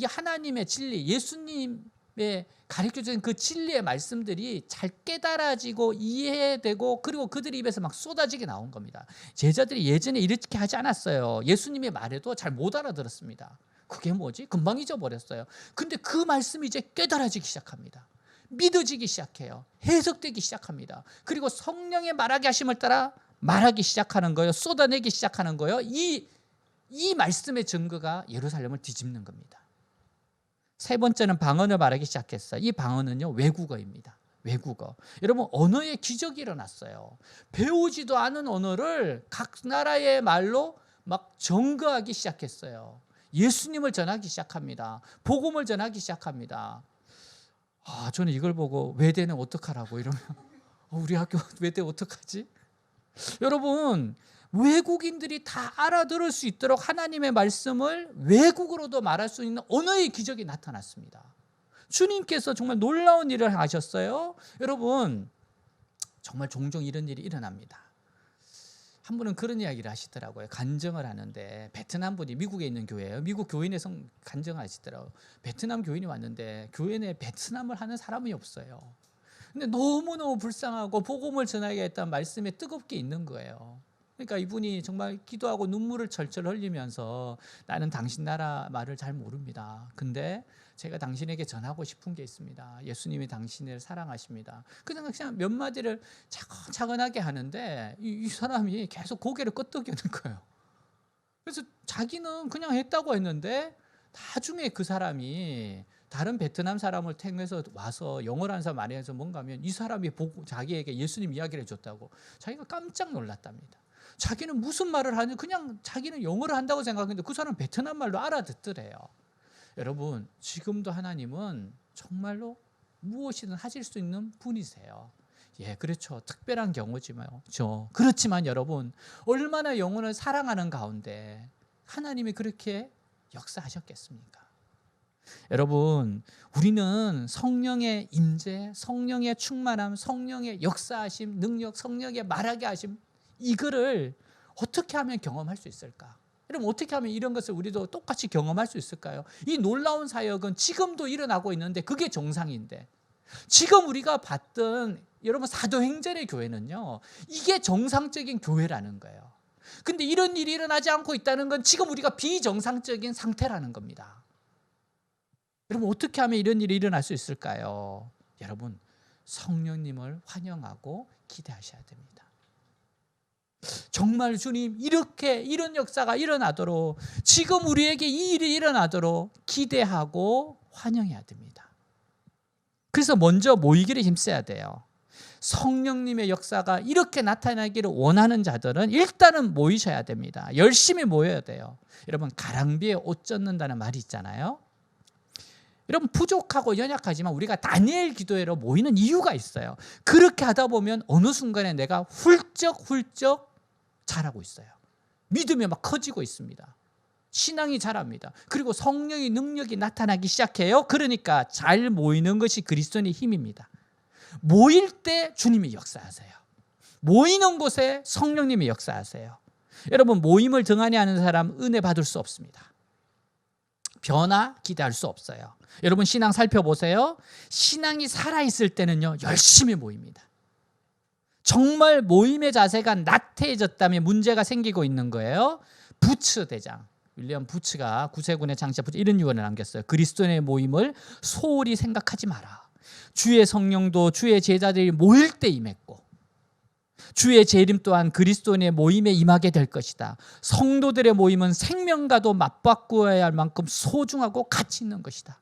하나님의 진리, 예수님의 가르쳐준 그 진리의 말씀들이 잘 깨달아지고 이해되고 그리고 그들 입에서 막 쏟아지게 나온 겁니다. 제자들이 예전에 이렇게 하지 않았어요. 예수님의 말에도 잘 못 알아들었습니다. 그게 뭐지? 금방 잊어버렸어요. 근데 그 말씀이 이제 깨달아지기 시작합니다. 믿어지기 시작해요. 해석되기 시작합니다. 그리고 성령의 말하게 하심을 따라 말하기 시작하는 거예요. 쏟아내기 시작하는 거예요. 이 말씀의 증거가 예루살렘을 뒤집는 겁니다. 세 번째는 방언을 말하기 시작했어요. 이 방언은요 외국어입니다. 외국어. 여러분 언어의 기적이 일어났어요. 배우지도 않은 언어를 각 나라의 말로 막 전거하기 시작했어요. 예수님을 전하기 시작합니다. 복음을 전하기 시작합니다. 저는 이걸 보고 외대는 어떡하라고 이러면 우리 학교 외대 어떡하지? 여러분 외국인들이 다 알아들을 수 있도록 하나님의 말씀을 외국어로도 말할 수 있는 언어의 기적이 나타났습니다. 주님께서 정말 놀라운 일을 하셨어요. 여러분 정말 종종 이런 일이 일어납니다. 한 분은 그런 이야기를 하시더라고요. 간증을 하는데 베트남 분이 미국에 있는 교회예요. 미국 교인에서 간증을 하시더라고요. 베트남 교인이 왔는데 교회 내에 베트남을 하는 사람이 없어요. 근데 너무너무 불쌍하고 복음을 전하겠다는 말씀에 뜨겁게 있는 거예요. 그러니까 이분이 정말 기도하고 눈물을 철철 흘리면서 나는 당신 나라 말을 잘 모릅니다. 근데 제가 당신에게 전하고 싶은 게 있습니다. 예수님이 당신을 사랑하십니다. 그냥 몇 마디를 차근차근하게 하는데 이 사람이 계속 고개를 끄덕이는 거예요. 그래서 자기는 그냥 했다고 했는데 나중에 그 사람이 다른 베트남 사람을 택해서 와서 영어를 하는 사람 안에서 뭔가 하면 이 사람이 보고 자기에게 예수님 이야기를 해줬다고 자기가 깜짝 놀랐답니다. 자기는 무슨 말을 하는지 그냥 자기는 영어를 한다고 생각했는데 그 사람은 베트남 말로 알아듣더래요. 여러분 지금도 하나님은 정말로 무엇이든 하실 수 있는 분이세요. 예, 그렇죠. 특별한 경우지만 그렇지만 여러분 얼마나 영혼을 사랑하는 가운데 하나님이 그렇게 역사하셨겠습니까? 여러분 우리는 성령의 임재, 성령의 충만함, 성령의 역사하심, 능력, 성령의 말하게 하심 이거를 어떻게 하면 경험할 수 있을까? 여러분 어떻게 하면 이런 것을 우리도 똑같이 경험할 수 있을까요? 이 놀라운 사역은 지금도 일어나고 있는데 그게 정상인데 지금 우리가 봤던 여러분 사도행전의 교회는요 이게 정상적인 교회라는 거예요. 근데 이런 일이 일어나지 않고 있다는 건 지금 우리가 비정상적인 상태라는 겁니다. 여러분 어떻게 하면 이런 일이 일어날 수 있을까요? 여러분 성령님을 환영하고 기대하셔야 됩니다. 정말 주님 이런 역사가 일어나도록 지금 우리에게 이 일이 일어나도록 기대하고 환영해야 됩니다. 그래서 먼저 모이기를 힘써야 돼요. 성령님의 역사가 이렇게 나타나기를 원하는 자들은 일단은 모이셔야 됩니다. 열심히 모여야 돼요. 여러분 가랑비에 옷 젖는다는 말이 있잖아요. 여러분 부족하고 연약하지만 우리가 다니엘 기도회로 모이는 이유가 있어요. 그렇게 하다 보면 어느 순간에 내가 훌쩍 자라고 있어요. 믿음이 막 커지고 있습니다. 신앙이 자랍니다. 그리고 성령의 능력이 나타나기 시작해요. 그러니까 잘 모이는 것이 그리스도의 힘입니다. 모일 때 주님이 역사하세요. 모이는 곳에 성령님이 역사하세요. 여러분 모임을 등한히 하는 사람 은혜 받을 수 없습니다. 변화 기대할 수 없어요. 여러분 신앙 살펴보세요. 신앙이 살아있을 때는요 열심히 모입니다. 정말 모임의 자세가 나태해졌다면 문제가 생기고 있는 거예요. 부츠 대장 윌리엄 부츠가 구세군의 장차 이런 유언을 남겼어요. 그리스도인의 모임을 소홀히 생각하지 마라. 주의 성령도 주의 제자들이 모일 때 임했고 주의 재림 또한 그리스도인의 모임에 임하게 될 것이다. 성도들의 모임은 생명과도 맞바꾸어야 할 만큼 소중하고 가치 있는 것이다.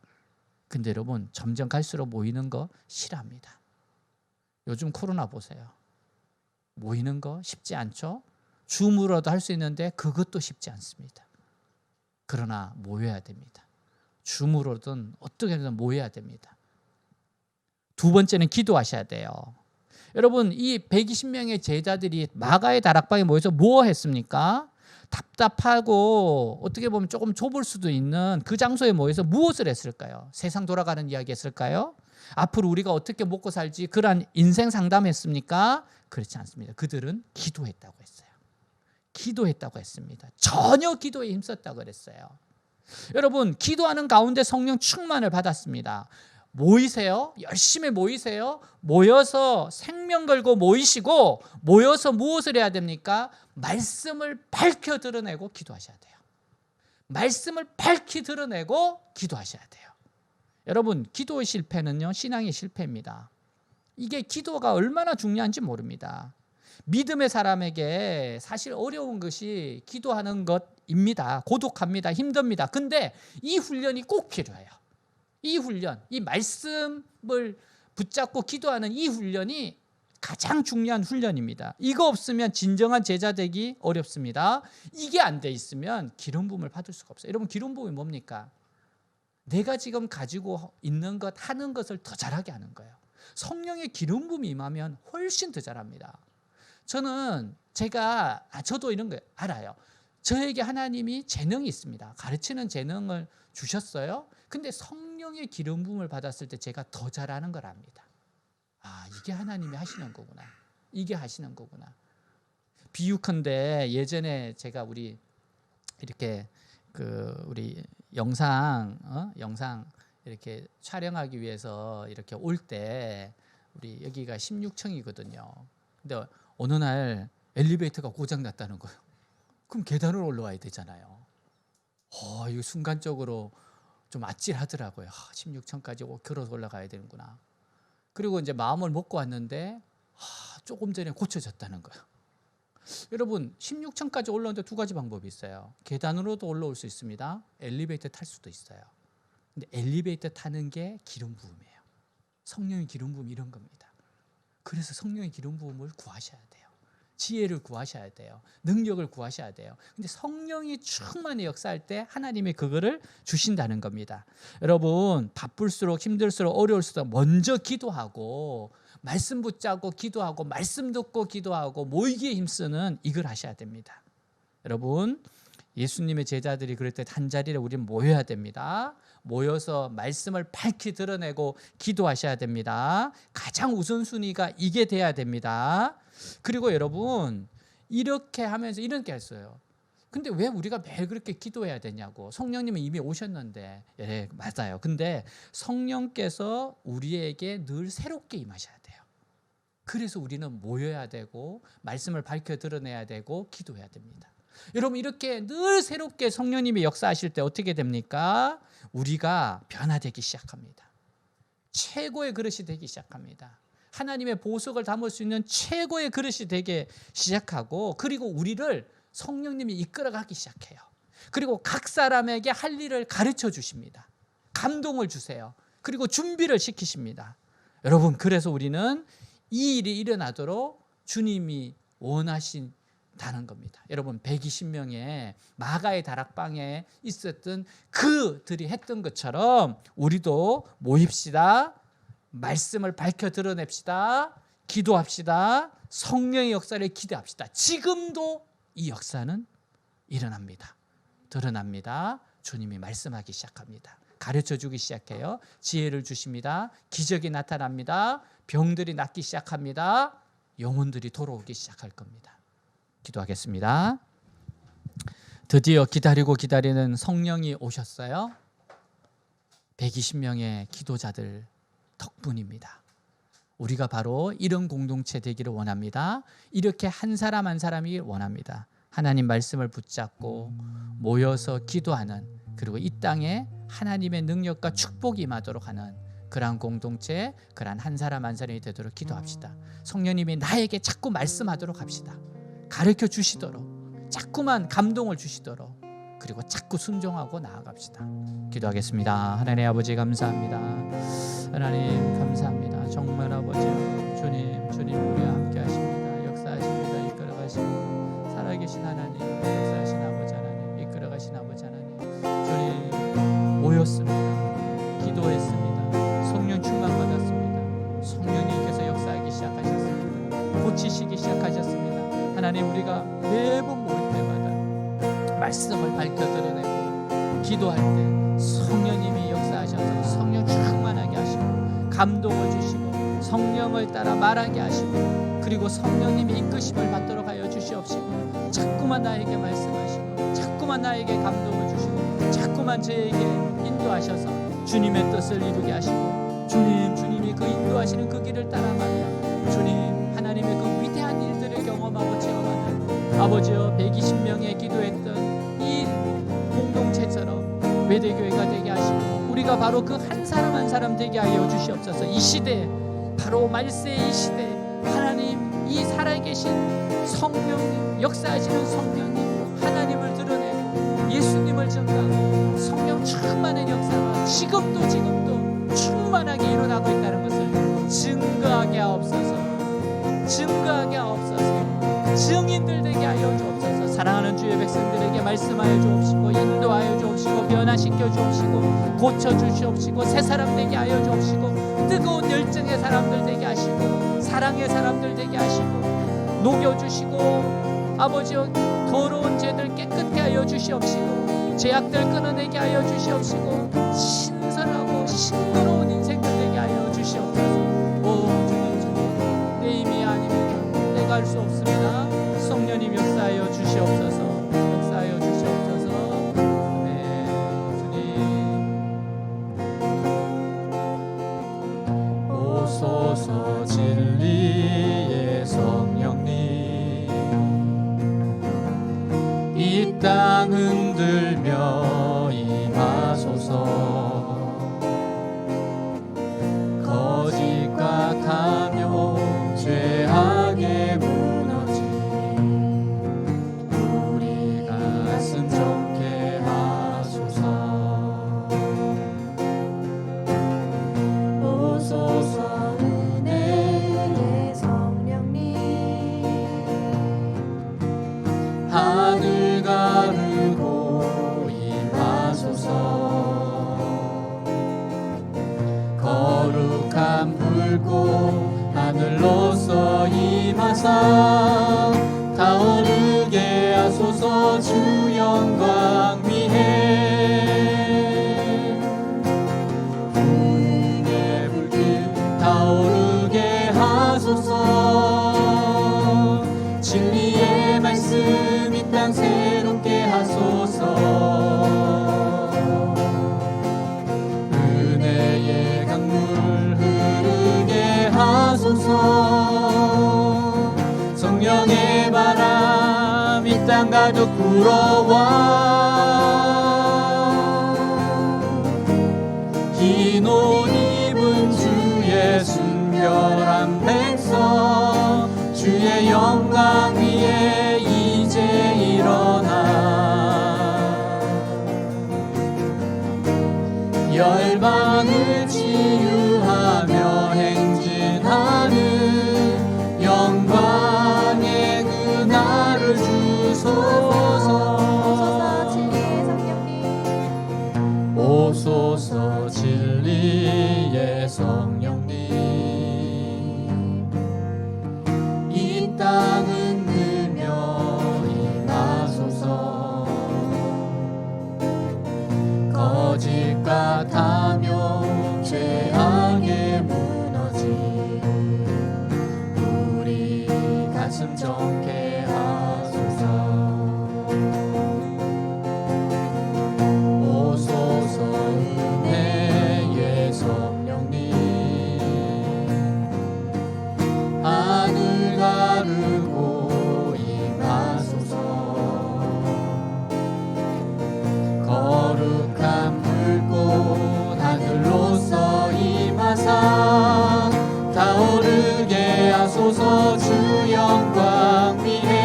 근데 여러분 점점 갈수록 모이는 거 싫어합니다. 요즘 코로나 보세요. 모이는 거 쉽지 않죠? 줌으로도 할 수 있는데 그것도 쉽지 않습니다. 그러나 모여야 됩니다. 줌으로든 어떻게든 모여야 됩니다. 두 번째는 기도하셔야 돼요. 여러분, 이 120명의 제자들이 마가의 다락방에 모여서 뭐 했습니까? 답답하고 어떻게 보면 조금 좁을 수도 있는 그 장소에 모여서 무엇을 했을까요? 세상 돌아가는 이야기 했을까요? 앞으로 우리가 어떻게 먹고 살지 그런 인생 상담했습니까? 그렇지 않습니다. 그들은 기도했다고 했어요. 기도했다고 했습니다. 전혀 기도에 힘썼다고 그랬어요. 여러분, 기도하는 가운데 성령 충만을 받았습니다. 모이세요. 열심히 모이세요. 모여서 생명 걸고 모이시고 모여서 무엇을 해야 됩니까? 말씀을 밝혀 드러내고 기도하셔야 돼요. 말씀을 밝히 드러내고 기도하셔야 돼요. 여러분, 기도의 실패는요, 신앙의 실패입니다. 이게 기도가 얼마나 중요한지 모릅니다. 믿음의 사람에게 사실 어려운 것이 기도하는 것입니다. 고독합니다. 힘듭니다. 근데 이 훈련이 꼭 필요해요. 이 훈련, 이 말씀을 붙잡고 기도하는 이 훈련이 가장 중요한 훈련입니다. 이거 없으면 진정한 제자 되기 어렵습니다. 이게 안 돼 있으면 기름 부음을 받을 수가 없어요. 여러분, 기름 부음이 뭡니까? 내가 지금 가지고 있는 것, 하는 것을 더 잘하게 하는 거예요. 성령의 기름 부음이 임하면 훨씬 더 잘합니다. 저도 이런 거 알아요. 저에게 하나님이 재능이 있습니다. 가르치는 재능을 주셨어요. 근데 성령의 기름 부음을 받았을 때 제가 더 잘하는 걸 압니다. 아, 이게 하나님이 하시는 거구나. 이게 하시는 거구나. 비유컨대 예전에 제가 우리 이렇게 우리 영상 이렇게 촬영하기 위해서 이렇게 올 때 우리 여기가 16층이거든요. 근데 어느 날 엘리베이터가 고장 났다는 거예요. 그럼 계단으로 올라와야 되잖아요. 이거 순간적으로 좀 아찔하더라고요. 16층까지 걸어서 올라가야 되는구나. 그리고 이제 마음을 먹고 왔는데 조금 전에 고쳐졌다는 거예요. 여러분, 16층까지 올라오는데 두 가지 방법이 있어요. 계단으로도 올라올 수 있습니다. 엘리베이터 탈 수도 있어요. 근데 엘리베이터 타는 게 기름 부음이에요. 성령의 기름 부음 이런 겁니다. 그래서 성령의 기름 부음을 구하셔야 돼요. 지혜를 구하셔야 돼요. 능력을 구하셔야 돼요. 근데 성령이 충만히 역사할 때 하나님이 그거를 주신다는 겁니다. 여러분, 바쁠수록 힘들수록 어려울수록 먼저 기도하고 말씀 붙잡고 기도하고 말씀 듣고 기도하고 모이기에 힘쓰는 이걸 하셔야 됩니다. 여러분, 예수님의 제자들이 그럴 때 한 자리에 우리는 모여야 됩니다. 모여서 말씀을 밝히 드러내고 기도하셔야 됩니다. 가장 우선순위가 이게 돼야 됩니다. 그리고 여러분, 이렇게 하면서 이렇게 했어요. 근데 왜 우리가 매일 그렇게 기도해야 되냐고. 성령님은 이미 오셨는데. 예, 맞아요. 근데 성령께서 우리에게 늘 새롭게 임하셔야 돼요. 그래서 우리는 모여야 되고 말씀을 밝혀 드러내야 되고 기도해야 됩니다. 여러분, 이렇게 늘 새롭게 성령님이 역사하실 때 어떻게 됩니까? 우리가 변화되기 시작합니다. 최고의 그릇이 되기 시작합니다. 하나님의 보석을 담을 수 있는 최고의 그릇이 되기 시작하고, 그리고 우리를 성령님이 이끌어가기 시작해요. 그리고 각 사람에게 할 일을 가르쳐 주십니다. 감동을 주세요. 그리고 준비를 시키십니다. 여러분, 그래서 우리는 이 일이 일어나도록 주님이 원하신다는 겁니다. 여러분, 120명의 마가의 다락방에 있었던 그들이 했던 것처럼 우리도 모입시다. 말씀을 밝혀 드러냅시다. 기도합시다. 성령의 역사를 기대합시다. 지금도 이 역사는 일어납니다. 드러납니다. 주님이 말씀하기 시작합니다. 가르쳐주기 시작해요. 지혜를 주십니다. 기적이 나타납니다. 병들이 낫기 시작합니다. 영혼들이 돌아오기 시작할 겁니다. 기도하겠습니다. 드디어 기다리고 기다리는 성령이 오셨어요. 120명의 기도자들 덕분입니다. 우리가 바로 이런 공동체 되기를 원합니다. 이렇게 한 사람 한 사람이 원합니다. 하나님 말씀을 붙잡고 모여서 기도하는, 그리고 이 땅에 하나님의 능력과 축복이 임하도록 하는 그러한 공동체, 그러한 한 사람 한 사람이 되도록 기도합시다. 성령님이 나에게 자꾸 말씀하도록 합시다. 가르쳐 주시도록, 자꾸만 감동을 주시도록, 그리고 자꾸 순종하고 나아갑시다. 기도하겠습니다. 하나님 아버지 감사합니다. 하나님 감사합니다. 정말 아버지 주님 고치시기 시작하셨습니다. 하나님, 우리가 매번 모일 때마다 말씀을 밝혀 드러내고 기도할 때 성령님이 역사하셔서 성령 충만하게 하시고 감동을 주시고 성령을 따라 말하게 하시고 그리고 성령님이 이끄심을 받도록 하여 주시옵시고 자꾸만 나에게 말씀하시고 자꾸만 나에게 감동을 주시고 자꾸만 저에게 인도하셔서 주님의 뜻을 이루게 하시고 주님이 그 인도하시는 그 길을 따라가며 주님 하나님의 그 위대한 일들을 경험하고 체험하는 아버지여 120명의 기도했던 이 공동체처럼 외대교회가 되게 하시고 우리가 바로 그 한 사람 한 사람 되게 하여 주시옵소서. 이 시대 바로 말세의 이 시대 하나님 이 살아계신 성령님 역사하시는 성령님 하나님을 드러내고 예수님을 증거하고 성령 충만한 역사가 지금도 충만하게 일어나고 있다는 것을 증거하게 하옵소서. 증거하게 하옵소서. 증인들 되게 하여 주옵소서. 사랑하는 주의 백성들에게 말씀하여 주옵시고 인도하여 주옵시고 변화시켜 주옵시고 고쳐 주시옵시고 새 사람 되게 하여 주옵시고 뜨거운 열정의 사람들 되게 하시고 사랑의 사람들 되게 하시고 녹여주시고 아버지여 더러운 죄들 깨끗게 하여 주시옵시고 죄악들 끊어내게 하여 주시옵시고 신선하고 싱그러운 인생들 되게 하여 주시옵소서. 오 주님 내 힘이 아니면 내가 할 수 없습니다. 성령님 역사하여 주시옵소서. 역사하여 주시옵소서. 아멘. 주님 오소서 진리의 성령님 이 땅 흔들며 임하소서. 거짓과 탐욕 죄악에 무너진 우리 가슴 정케 하소서. 오소서 은혜의 성령님 하늘 가르고 임하소서. 거룩한 불꽃 하늘로서 임하사 타오르게 하소서. 주 영광 위에 불의 불길 타오르게 하소서. 진리의 말씀 이 땅 새롭게 하소서. 은혜의 강물 흐르게 하소서. 성령의 바람 이 땅 가득 불어와 흰 옷 입은 주의 순결한 백성 주의 영광 위에 이제 일어나 열방을 치유하며 행진하는 영광의 그날을 주소서. 오소서 진리의 성령님 이 땅 흔들며 임하소서. 거짓과 탐욕 죄악에 무너진 우리 가슴 정케 하소서. 오소서 은혜의 성령님 하늘 가르고 임하소서. 거룩한 불꽃 하늘로서 임하사 타오르게 하소서. 주 영광 위에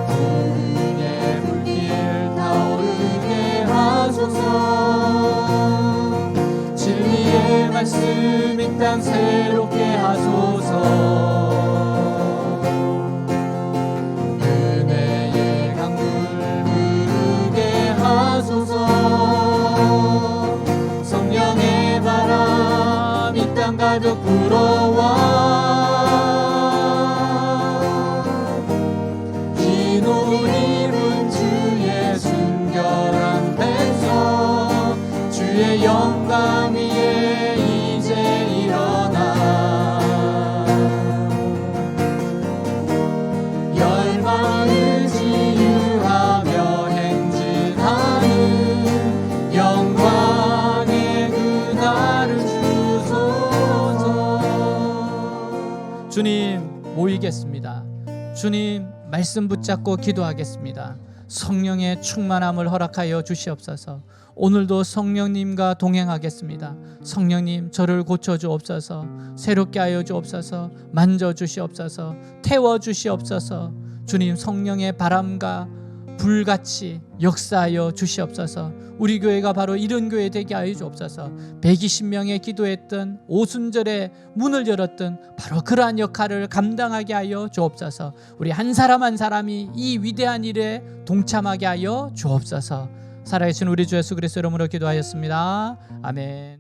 불의 불길 타오르게 하소서. 진리의 말씀 이 땅 새롭게 하소서. 은혜의 강물 흐르게 하소서. 성령의 바람 이 땅 마음 가득 불어와 흰 옷 입은 주의 순결한 백성 주의 영광 위에 이제 일어나 열방을 치유하며 행진하는 영광의 그날을 주소서. 주님 모이겠습니다. 주님 말씀 붙잡고 기도하겠습니다. 성령의 충만함을 허락하여 주시옵소서. 오늘도 성령님과 동행하겠습니다. 성령님 저를 고쳐주옵소서. 새롭게 하여 주옵소서. 만져주시옵소서. 태워주시옵소서. 주님 성령의 바람과 불같이 역사하여 주시옵소서. 우리 교회가 바로 이런 교회 되게 하여 주옵소서. 120명의 기도했던 오순절에 문을 열었던 바로 그러한 역할을 감당하게 하여 주옵소서. 우리 한 사람 한 사람이 이 위대한 일에 동참하게 하여 주옵소서. 살아계신 우리 주 예수 그리스도 이름으로 기도하였습니다. 아멘.